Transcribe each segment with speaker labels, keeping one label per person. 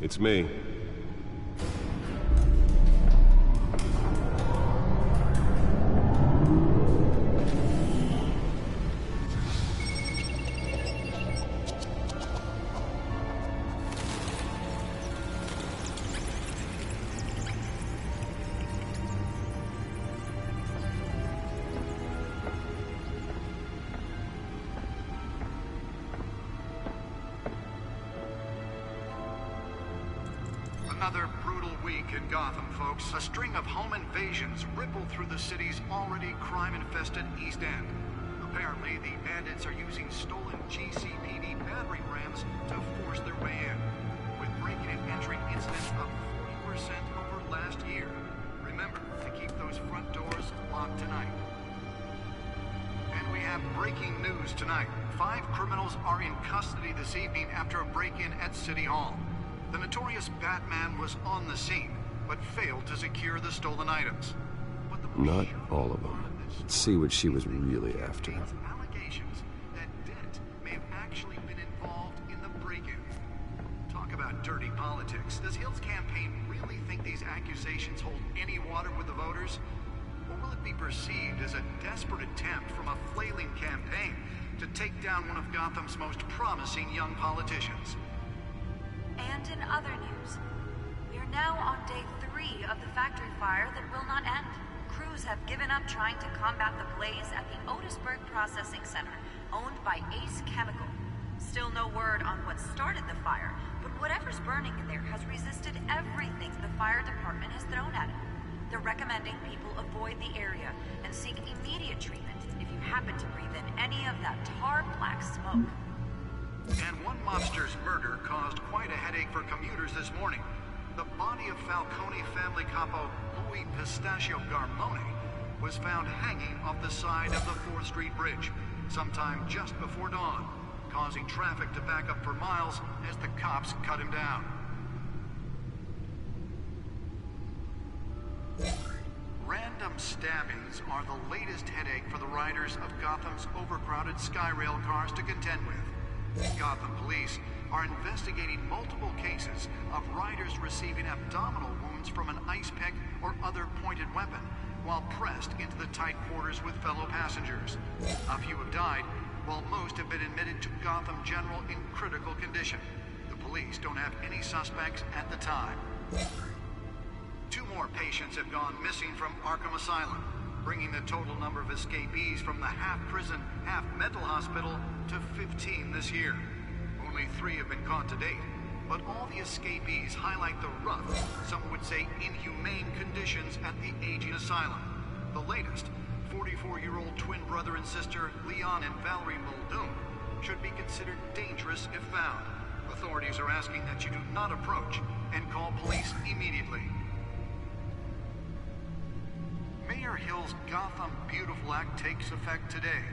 Speaker 1: It's me.
Speaker 2: Another brutal week in Gotham, folks. A string of home invasions rippled through the city's already crime-infested East End. Apparently, the bandits are using stolen GCPD battering rams to force their way in, with breaking and entering incidents up 40% over last year. Remember to keep those front doors locked tonight. And we have breaking news tonight. 5 criminals are in custody this evening after a break-in at City Hall. The notorious Batman was on the scene, but failed to secure the stolen items.
Speaker 1: Not all of them. Let's see what she was really after.
Speaker 2: Allegations that Dent may have actually been involved in the break-in. Talk about dirty politics. Does Hill's campaign really think these accusations hold any water with the voters? Or will it be perceived as a desperate attempt from a flailing campaign to take down one of Gotham's most promising young politicians?
Speaker 3: And in other news, we are now on day 3 of the factory fire that will not end. Crews have given up trying to combat the blaze at the Otisburg Processing Center, owned by Ace Chemical. Still no word on what started the fire, but whatever's burning in there has resisted everything the fire department has thrown at it. They're recommending people avoid the area and seek immediate treatment if you happen to breathe in any of that tar black smoke.
Speaker 2: And one mobster's murder caused quite a headache for commuters this morning. The body of Falcone family capo Louis Pistachio Garmone was found hanging off the side of the 4th Street Bridge sometime just before dawn, causing traffic to back up for miles as the cops cut him down. Random stabbings are the latest headache for the riders of Gotham's overcrowded Skyrail cars to contend with. Gotham police are investigating multiple cases of riders receiving abdominal wounds from an ice pick or other pointed weapon while pressed into the tight quarters with fellow passengers. A few have died, while most have been admitted to Gotham General in critical condition. The police don't have any suspects at the time. 2 more patients have gone missing from Arkham Asylum, bringing the total number of escapees from the half-prison, half-mental hospital to 15 this year. Only 3 have been caught to date, but all the escapees highlight the rough, some would say inhumane conditions at the aging asylum. The latest, 44-year-old twin brother and sister Leon and Valerie Muldoon, should be considered dangerous if found. Authorities are asking that you do not approach and call police immediately. Mayor Hill's Gotham Beautiful Act takes effect today,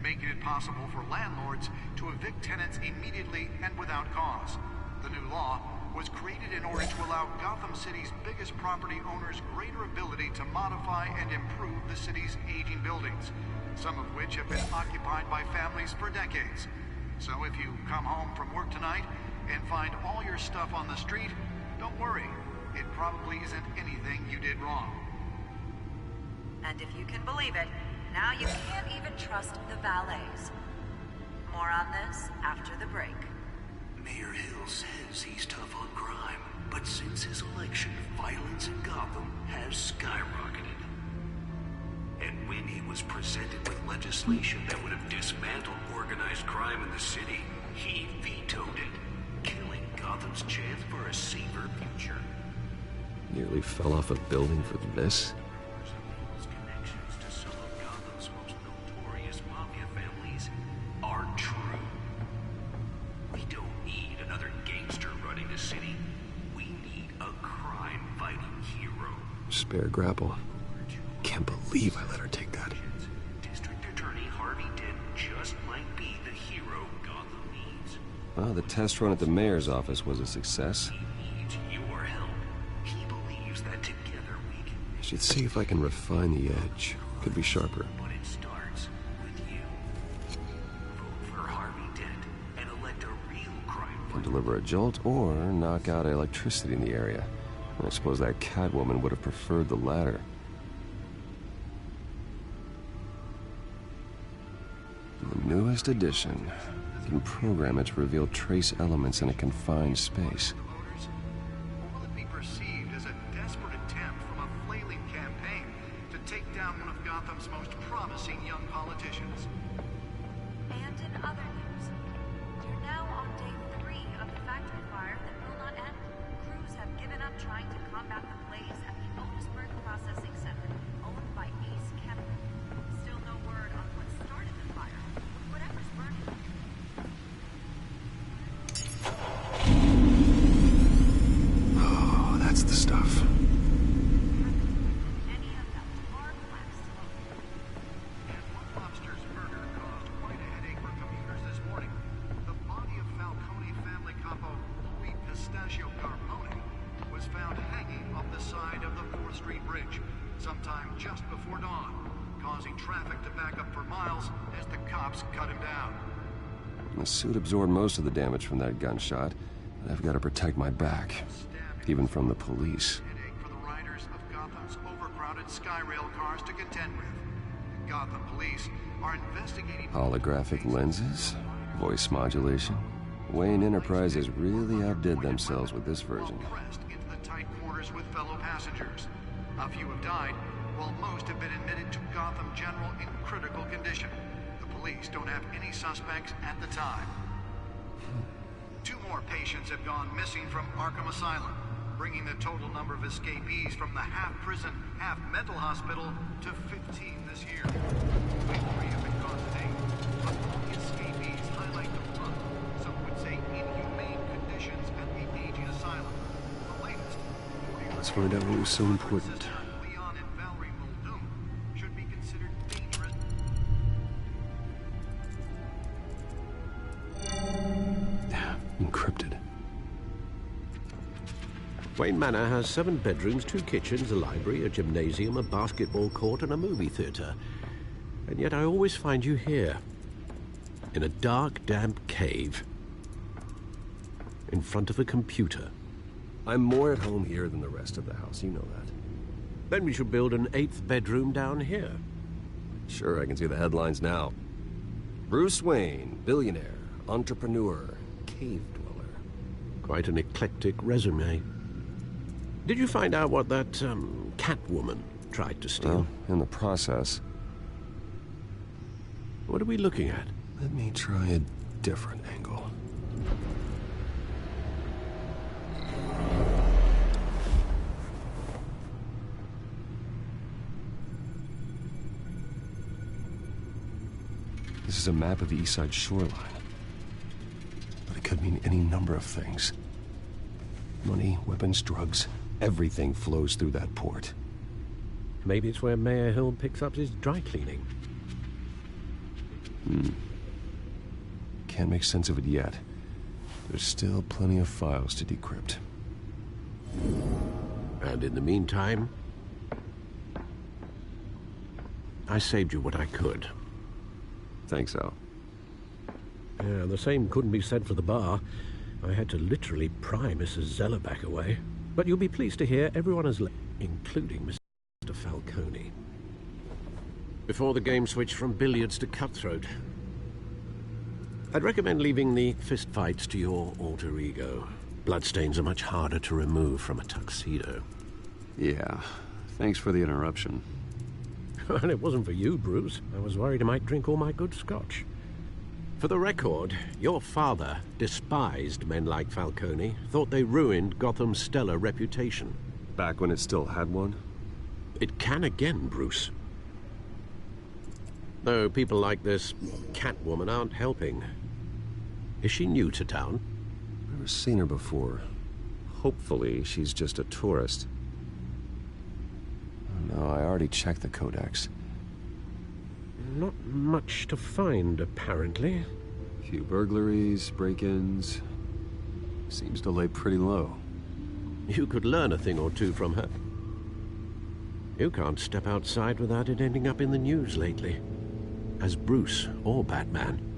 Speaker 2: making it possible for landlords to evict tenants immediately and without cause. The new law was created in order to allow Gotham City's biggest property owners greater ability to modify and improve the city's aging buildings, some of which have been occupied by families for decades. So if you come home from work tonight and find all your stuff on the street, don't worry. It probably isn't anything you did wrong.
Speaker 3: And if you can believe it, now you can't even trust the valets. More on this after the break.
Speaker 4: Mayor Hill says he's tough on crime, but since his election, violence in Gotham has skyrocketed. And when he was presented with legislation that would have dismantled organized crime in the city, he vetoed it, killing Gotham's chance for a safer future.
Speaker 1: Nearly fell off a building for this?
Speaker 4: Connections to some of Gotham's most notorious mafia families are true. We don't need another gangster running the city. We need a crime-fighting hero.
Speaker 1: Spare grapple. Can't believe I let her take that.
Speaker 4: District Attorney Harvey Dent just might be the hero Gotham needs.
Speaker 1: Well, the test run at the mayor's office was a success.
Speaker 4: He needs your help. He believes that together we can...
Speaker 1: I should see if I can refine the edge. Could be sharper.
Speaker 4: But it starts with you. Vote for Harvey Dent and elect a real crime
Speaker 1: For deliver a jolt or knock out electricity in the area. I suppose that Catwoman would have preferred the latter. The newest edition. You can program it to reveal trace elements in a confined space.
Speaker 2: Or will it be perceived as a desperate attempt from a flailing campaign to take down one of Gotham's most promising young politicians?
Speaker 3: And in other news, we're now on day 3 of the factory fire that will not end. Crews have given up trying to combat the blaze at the Otisburg Processing Center, owned by Ace Chemical. Still no word on what started the fire. Whatever's burning.
Speaker 1: Oh, that's the stuff.
Speaker 3: Any of that tar black smoke.
Speaker 2: And one lobster's murder caused quite a headache for commuters this morning. The body of Falcone family capo Louis Pistachio Carbone was found hanging off the side of the 4th Street Bridge sometime just before dawn, causing traffic to back up for miles as the cops cut him down.
Speaker 1: The suit absorbed most of the damage from that gunshot, and I've got to protect my back, even from the police.
Speaker 2: Headache for the riders of Gotham's overcrowded Skyrail cars to contend with. The Gotham police are investigating
Speaker 1: Holographic lenses? Voice modulation? Wayne Enterprises really outdid themselves with this version.
Speaker 2: pressed into the tight quarters with fellow passengers. A few have died, while most have been admitted to Gotham General in critical condition. The police don't have any suspects at the time. 2 more patients have gone missing from Arkham Asylum, bringing the total number of escapees from the half-prison, half-mental hospital to 15 this year. 3 have been caught today, but all the escapees highlight the rough, some would say inhumane conditions at the aging asylum. The latest,
Speaker 1: Let's find out what was so important.
Speaker 2: Leon and Valerie Muldoon should be considered dangerous.
Speaker 1: Encrypted.
Speaker 5: Wayne Manor has 7 bedrooms, 2 kitchens, a library, a gymnasium, a basketball court, and a movie theater. And yet I always find you here, in a dark, damp cave, in front of a computer.
Speaker 1: I'm more at home here than the rest of the house, you know that.
Speaker 5: Then we should build an 8th bedroom down here.
Speaker 1: Sure, I can see the headlines now. Bruce Wayne, billionaire, entrepreneur, cave dweller.
Speaker 5: Quite an eclectic resume. Did you find out what that, Catwoman tried to steal?
Speaker 1: Well, in the process.
Speaker 5: What are we looking at?
Speaker 1: Let me try a different angle. This is a map of the East Side shoreline. But it could mean any number of things. Money, weapons, drugs, everything flows through that port.
Speaker 5: Maybe it's where Mayor Hill picks up his dry cleaning.
Speaker 1: Can't make sense of it yet. There's still plenty of files to decrypt.
Speaker 5: And in the meantime, I saved you what I could.
Speaker 1: Thanks, Al.
Speaker 5: Yeah, the same couldn't be said for the bar. I had to literally pry Mrs. Zellerback away. But you'll be pleased to hear everyone has left, including Mr. Falcone. Before the game switched from billiards to cutthroat. I'd recommend leaving the fistfights to your alter ego. Bloodstains are much harder to remove from a tuxedo.
Speaker 1: Yeah, thanks for the interruption.
Speaker 5: And it wasn't for you, Bruce. I was worried I might drink all my good scotch. For the record, your father despised men like Falcone, thought they ruined Gotham's stellar reputation.
Speaker 1: Back when it still had one?
Speaker 5: It can again, Bruce. Though people like this Catwoman aren't helping. Is she new to town?
Speaker 1: Never seen her before. Hopefully, she's just a tourist. Oh, no, I already checked the codex.
Speaker 5: Not much to find, apparently.
Speaker 1: A few burglaries, break-ins. Seems to lay pretty low.
Speaker 5: You could learn a thing or two from her. You can't step outside without it ending up in the news lately. As Bruce or Batman.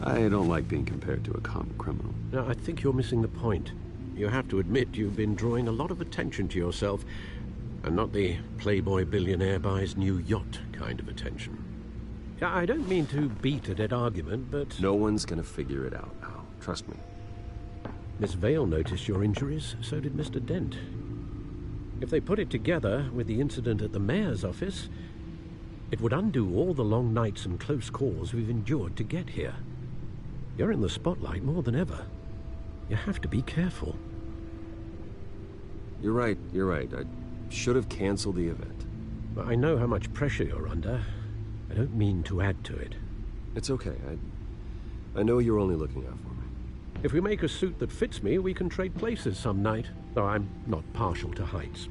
Speaker 1: I don't like being compared to a common criminal.
Speaker 5: No, I think you're missing the point. You have to admit you've been drawing a lot of attention to yourself, and not the playboy billionaire buys new yacht kind of attention. Yeah, I don't mean to beat a dead argument, but...
Speaker 1: No one's gonna figure it out, Al. Trust me.
Speaker 5: Miss Vale noticed your injuries, so did Mr. Dent. If they put it together with the incident at the mayor's office, it would undo all the long nights and close calls we've endured to get here. You're in the spotlight more than ever. You have to be careful.
Speaker 1: You're right. I should have canceled the event.
Speaker 5: But I know how much pressure you're under. I don't mean to add to it.
Speaker 1: It's okay. I know you're only looking out for me.
Speaker 5: If we make a suit that fits me, we can trade places some night, though I'm not partial to heights.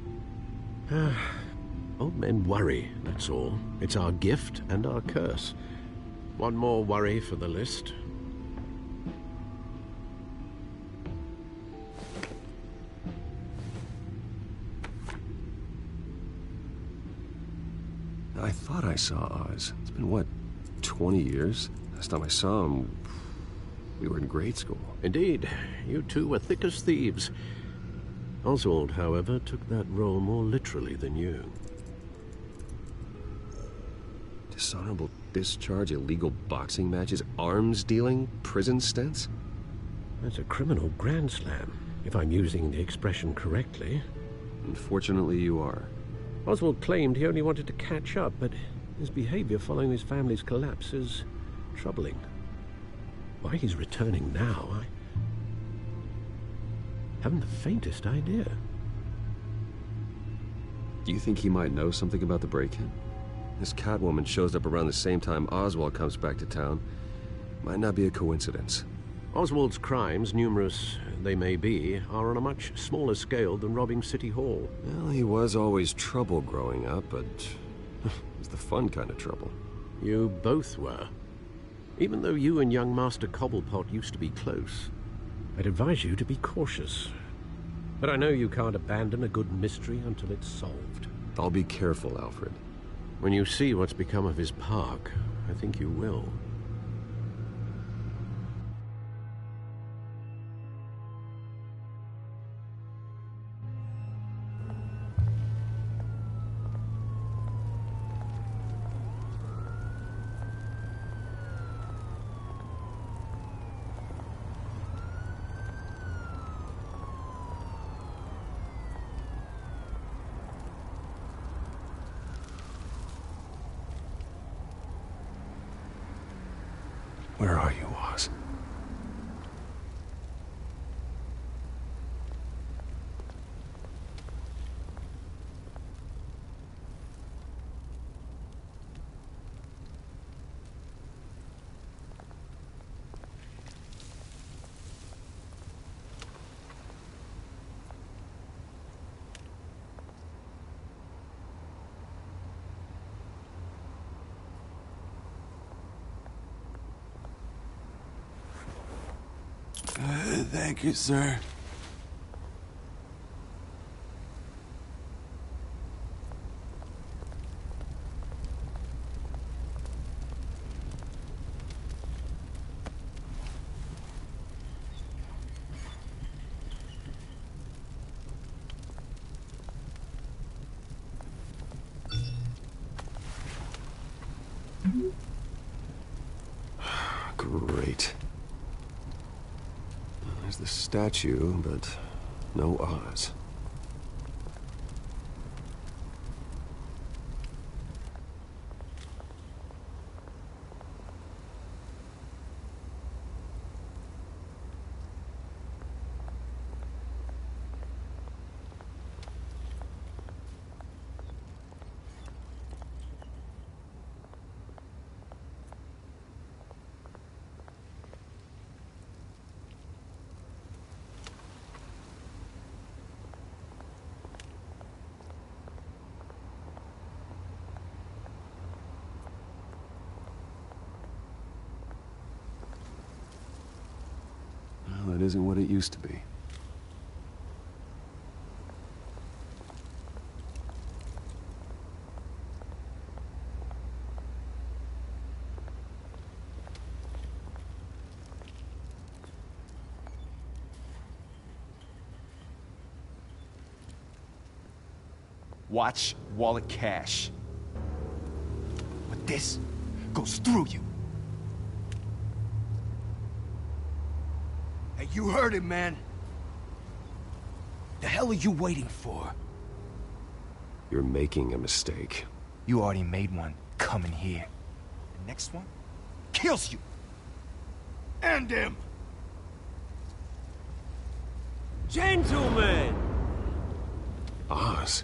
Speaker 5: Old men worry, that's all. It's our gift and our curse. One more worry for the list.
Speaker 1: I thought I saw Oz. It's been, what, 20 years? Last time I saw him, we were in grade school.
Speaker 5: Indeed, you two were thick as thieves. Oswald, however, took that role more literally than you.
Speaker 1: Dishonorable discharge, illegal boxing matches, arms dealing, prison stints?
Speaker 5: That's a criminal grand slam, if I'm using the expression correctly.
Speaker 1: Unfortunately, you are.
Speaker 5: Oswald claimed he only wanted to catch up, but his behavior following his family's collapse is troubling. Why he's returning now, I haven't the faintest idea.
Speaker 1: Do you think he might know something about the break-in? This Catwoman shows up around the same time Oswald comes back to town. Might not be a coincidence.
Speaker 5: Oswald's crimes, numerous they may be, are on a much smaller scale than robbing City Hall.
Speaker 1: Well, he was always trouble growing up, but it was the fun kind of trouble.
Speaker 5: You both were. Even though you and young Master Cobblepot used to be close, I'd advise you to be cautious. But I know you can't abandon a good mystery until it's solved.
Speaker 1: I'll be careful, Alfred.
Speaker 5: When you see what's become of his park, I think you will.
Speaker 1: Where are you, Oz?
Speaker 6: Thank you, sir.
Speaker 1: Great. There's the statue, but no Oz. Well, it isn't what it used to be.
Speaker 6: Watch, wallet, cash. But this goes through you.
Speaker 7: Hey, you heard it, man. The hell are you waiting for?
Speaker 1: You're making a mistake.
Speaker 6: You already made one coming here. The next one kills you.
Speaker 7: End him!
Speaker 8: Gentlemen!
Speaker 1: Oz?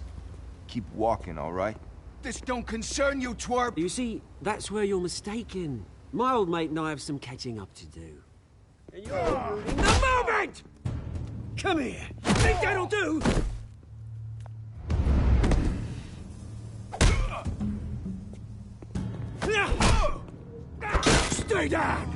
Speaker 6: Keep walking, all right?
Speaker 7: This don't concern you, twerp!
Speaker 8: You see, that's where you're mistaken. My old mate and I have some catching up to do. And you're ruining the moment! Come here! Think that'll do? Stay down!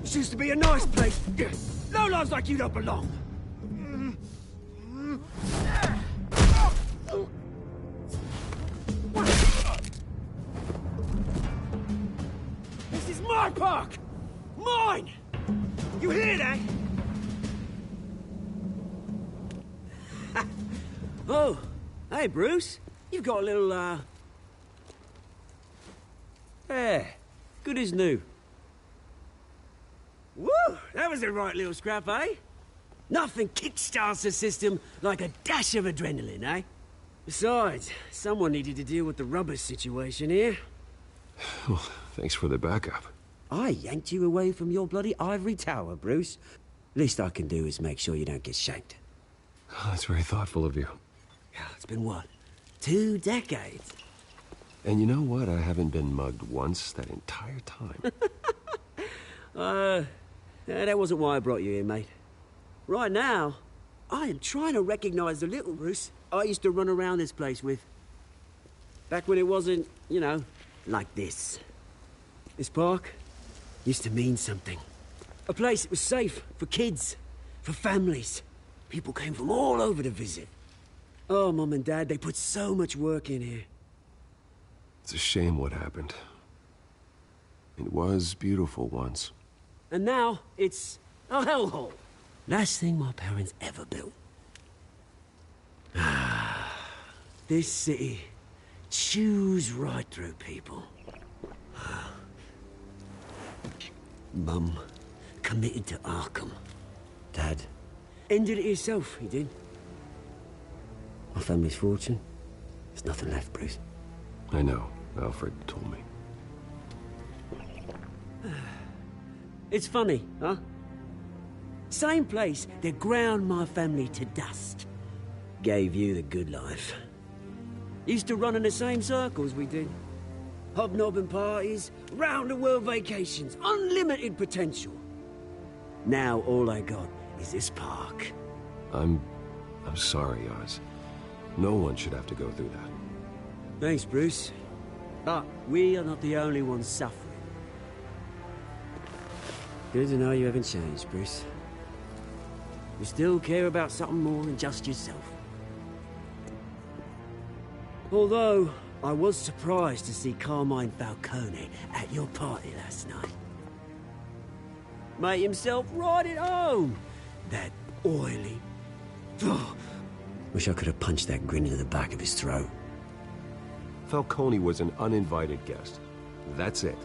Speaker 8: This used to be a nice place. No lives like you don't belong. This is my park! Mine! You hear that? Oh, hey, Bruce. You've got a little, Yeah, good as new. Woo! That was a right little scrap, eh? Nothing kickstarts the system like a dash of adrenaline, eh? Besides, someone needed to deal with the rubber situation here.
Speaker 1: Well, thanks for the backup.
Speaker 8: I yanked you away from your bloody ivory tower, Bruce. Least I can do is make sure you don't get shanked.
Speaker 1: Oh, that's very thoughtful of you.
Speaker 8: It's been what? 2 decades?
Speaker 1: And you know what? I haven't been mugged once that entire time.
Speaker 8: That wasn't why I brought you here, mate. Right now, I am trying to recognize the little Bruce I used to run around this place with. Back when it wasn't, you know, like this. This park used to mean something. A place that was safe for kids, for families. People came from all over to visit. Oh, Mum and Dad, they put so much work in here.
Speaker 1: It's a shame what happened. It was beautiful once.
Speaker 8: And now, it's a hellhole. Last thing my parents ever built. This city chews right through people. Mum committed to Arkham. Dad ended it himself, he did. My family's fortune, there's nothing left, Bruce.
Speaker 1: I know. Alfred told me.
Speaker 8: It's funny, huh? Same place that ground my family to dust. Gave you the good life. Used to run in the same circles we did. Hobnobbing parties, round-the-world vacations, unlimited potential. Now all I got is this park.
Speaker 1: I'm sorry, Oz. No one should have to go through that.
Speaker 8: Thanks, Bruce. But we are not the only ones suffering. Good to know you haven't changed, Bruce. You still care about something more than just yourself. Although, I was surprised to see Carmine Falcone at your party last night. Made himself right at home. That oily... Wish I could have punched that grin into the back of his throat.
Speaker 1: Falcone was an uninvited guest. That's it.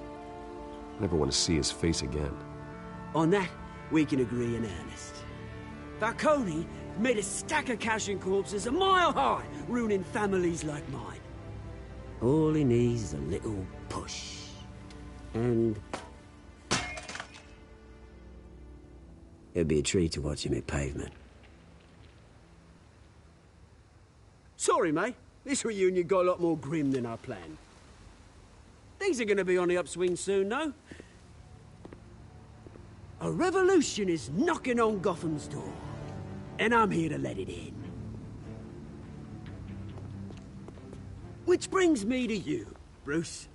Speaker 1: Never want to see his face again.
Speaker 8: On that, we can agree in earnest. Falcone made a stack of cash and corpses a mile high, ruining families like mine. All he needs is a little push. And... it'd be a treat to watch him hit pavement. Sorry, mate. This reunion got a lot more grim than I planned. Things are gonna be on the upswing soon, though. A revolution is knocking on Gotham's door. And I'm here to let it in. Which brings me to you, Bruce.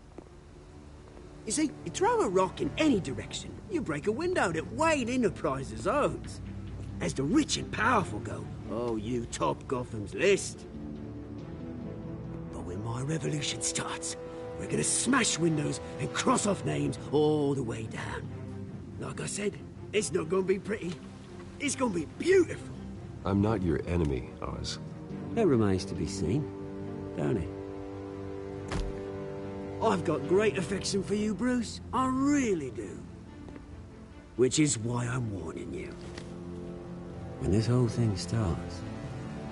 Speaker 8: You see, you throw a rock in any direction, you break a window that Wayne Enterprises owns. As the rich and powerful go, oh, you top Gotham's list. But when my revolution starts, We're gonna smash windows and cross off names all the way down. Like I said, it's not gonna be pretty. It's gonna be beautiful.
Speaker 1: I'm not your enemy, Oz.
Speaker 8: That remains to be seen, don't it? I've got great affection for you, Bruce. I really do. Which is why I'm warning you. When this whole thing starts,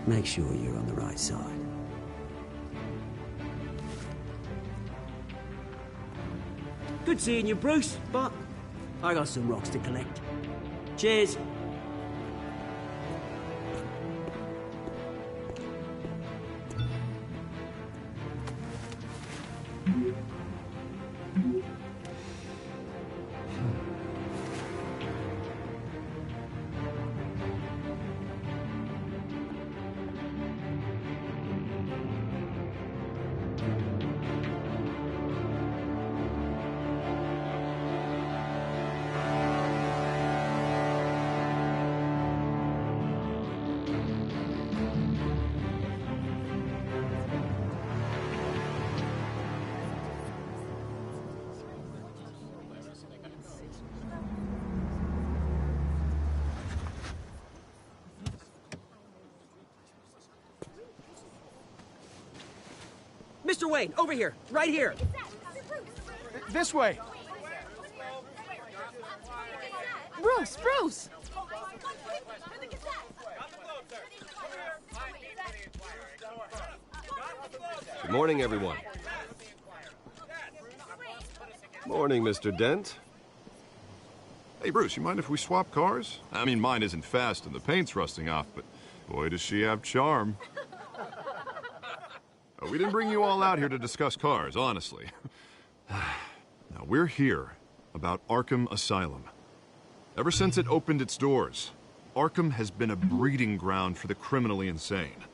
Speaker 8: make sure you're on the right side. Good seeing you, Bruce, but I got some rocks to collect. Cheers. Mr. Wayne, over here, right here.
Speaker 7: This way.
Speaker 9: Bruce!
Speaker 1: Good morning, everyone. Morning, Mr. Dent.
Speaker 10: Hey, Bruce, you mind if we swap cars? I mean, mine isn't fast and the paint's rusting off, but boy, does she have charm. We didn't bring you all out here to discuss cars, honestly. Now, we're here about Arkham Asylum. Ever since it opened its doors, Arkham has been a breeding ground for the criminally insane.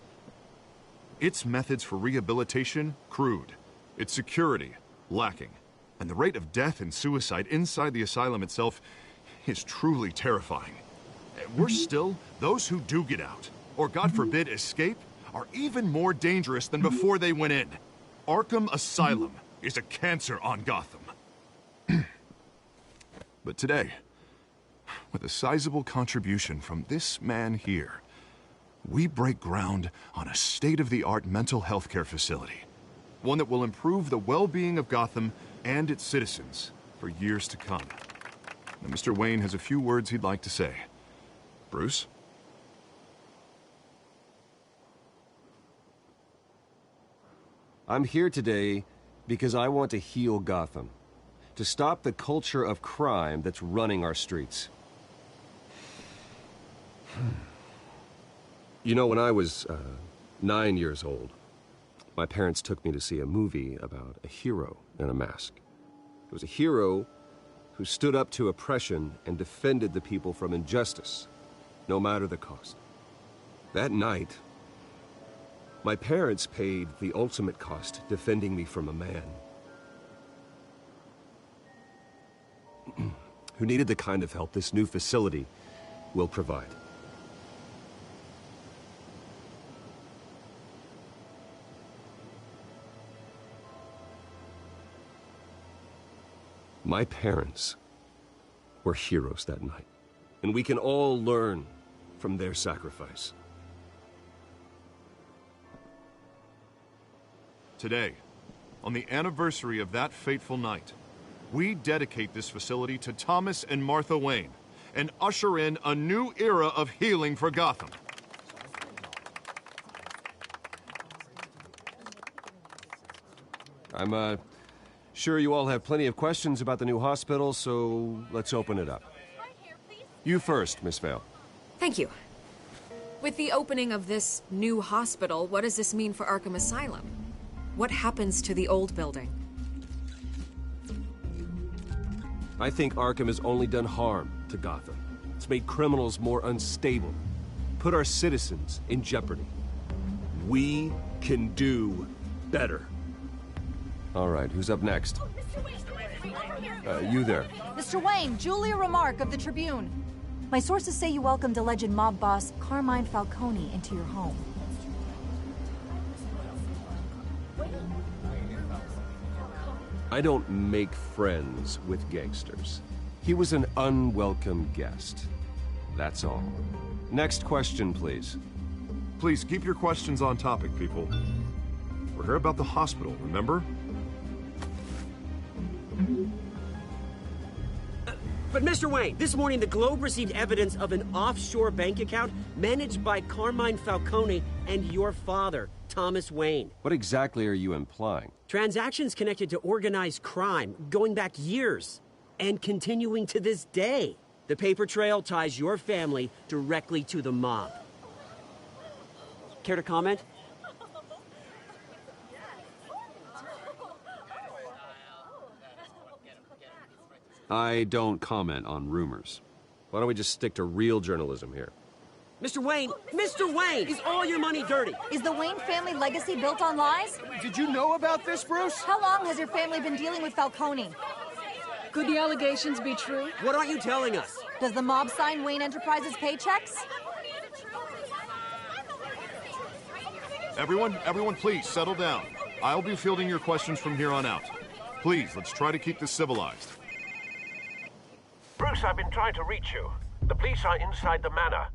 Speaker 10: Its methods for rehabilitation, crude. Its security, lacking. And the rate of death and suicide inside the asylum itself is truly terrifying. Worse still, those who do get out, or God forbid escape, are even more dangerous than before they went in. Arkham Asylum is a cancer on Gotham. But today, with a sizable contribution from this man here, we break ground on a state-of-the-art mental health care facility. One that will improve the well-being of Gotham and its citizens for years to come. Now, Mr. Wayne has a few words he'd like to say. Bruce?
Speaker 1: I'm here today because I want to heal Gotham. To stop the culture of crime that's running our streets. You know, when I was 9 years old, my parents took me to see a movie about a hero in a mask. It was a hero who stood up to oppression and defended the people from injustice, no matter the cost. That night, my parents paid the ultimate cost defending me from a man who needed the kind of help this new facility will provide. My parents were heroes that night, and we can all learn from their sacrifice.
Speaker 10: Today, on the anniversary of that fateful night, we dedicate this facility to Thomas and Martha Wayne and usher in a new era of healing for Gotham.
Speaker 1: I'm sure you all have plenty of questions about the new hospital, so let's open it up. You first, Miss Vale.
Speaker 9: Thank you. With the opening of this new hospital, what does this mean for Arkham Asylum? What happens to the old building?
Speaker 1: I think Arkham has only done harm to Gotham. It's made criminals more unstable, put our citizens in jeopardy. We can do better. All right, who's up next? You there.
Speaker 11: Mr. Wayne, Julia Remark of the Tribune. My sources say you welcomed alleged mob boss Carmine Falcone into your home.
Speaker 1: I don't make friends with gangsters. He was an unwelcome guest. That's all. Next question, please.
Speaker 10: Please keep your questions on topic, people. We're here about the hospital, remember?
Speaker 8: But Mr. Wayne, this morning the Globe received evidence of an offshore bank account managed by Carmine Falcone and your father, Thomas Wayne.
Speaker 1: What exactly are you implying?
Speaker 8: Transactions connected to organized crime going back years and continuing to this day. The paper trail ties your family directly to the mob. Care to comment?
Speaker 1: I don't comment on rumors. Why don't we just stick to real journalism here?
Speaker 8: Mr. Wayne, is all your money dirty?
Speaker 11: Is the Wayne family legacy built on lies?
Speaker 7: Did you know about this, Bruce?
Speaker 11: How long has your family been dealing with Falcone?
Speaker 9: Could the allegations be true?
Speaker 8: What aren't you telling us?
Speaker 11: Does the mob sign Wayne Enterprises paychecks?
Speaker 10: Everyone, please settle down. I'll be fielding your questions from here on out. Please, let's try to keep this civilized.
Speaker 12: Bruce, I've been trying to reach you. The police are inside the manor.